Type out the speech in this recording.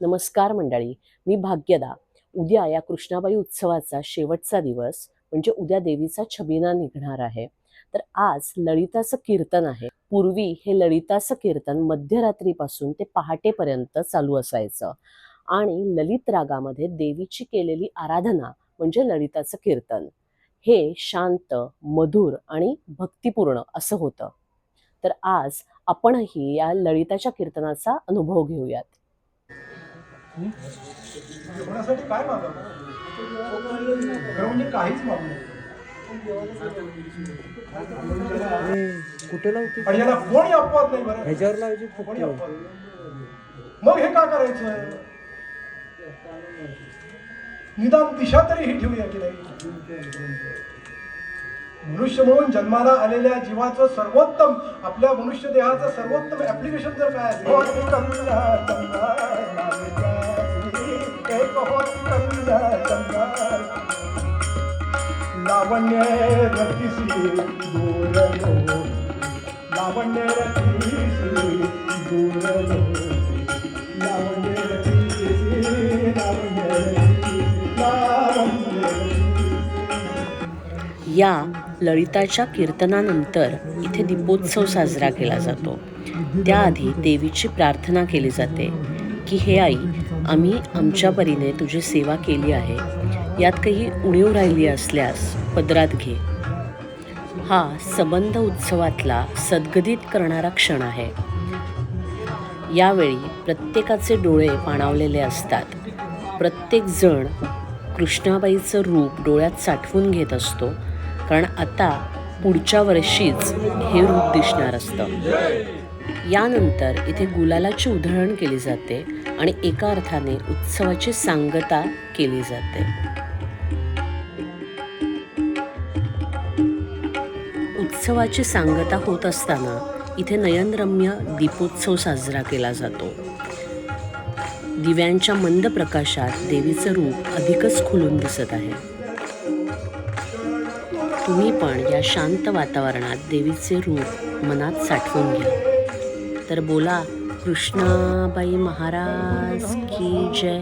नमस्कार मंडळी, मी भाग्यदा. उद्या या कृष्णाबाई उत्सवाचा शेवटचा दिवस म्हणजे उद्या देवीचा छबिना निघणार आहे. तर आज ललिताचं कीर्तन आहे. पूर्वी हे ललिताचं कीर्तन मध्यरात्रीपासून ते पहाटेपर्यंत चालू असायचं आणि ललित रागामध्ये देवीची केलेली आराधना म्हणजे ललिताचं कीर्तन. हे शांत, मधुर आणि भक्तिपूर्ण असं होतं. तर आज आपणही या ललिताच्या कीर्तनाचा अनुभव घेऊयात. जेवणासाठी काय मागावं? खरं म्हणजे काहीच मागू नये. कुठे लावते आणि याला कोणी अपवाद नाही बरं. ह्याच्यावर लावायची कोणी अपवाद नाही. मग हे का करायचं? निदान दिशा तरी ही ठेवूया की नाही. मनुष्य म्हणून जन्माला आलेल्या जीवाचं सर्वोत्तम, आपल्या मनुष्य देहाचं सर्वोत्तम ऍप्लिकेशन जर काय असेल, लावण्य रतीसी दूरलो, लावण्य रतीसी दूरलो, लावण्य रतीसी, लावण्य रतीसी, लावण्य रतीसी. या ललिताच्या कीर्तनानंतर इथे दीपोत्सव साजरा केला जातो. त्याआधी देवीची प्रार्थना केली जाते की हे आई, आम्ही आमच्या परीने तुझी सेवा केली आहे. यात काही उणीव राहिली असल्यास पदरात घे. हा सबंध उत्सवातला सद्गदित करणारा क्षण आहे. यावेळी प्रत्येकाचे डोळे पाणावलेले असतात. प्रत्येक जण कृष्णाबाईचं रूप डोळ्यात साठवून घेत असतो, कारण आता पुढच्या वर्षीच हे रूप दिसणार असतं. यानंतर इथे गुलालाची उधळण केली जाते आणि एका अर्थाने उत्सवाची सांगता केली जाते. उत्सवाची सांगता होत असताना इथे नयनरम्य दीपोत्सव साजरा केला जातो. दिव्यांच्या मंद प्रकाशात देवीचं रूप अधिकच खुलून दिसत आहे. तुम्ही पण या शांत वातावरणात देवीचे रूप मनात साठवून घ्या. तर बोला कृष्णाबाई महाराज की जय.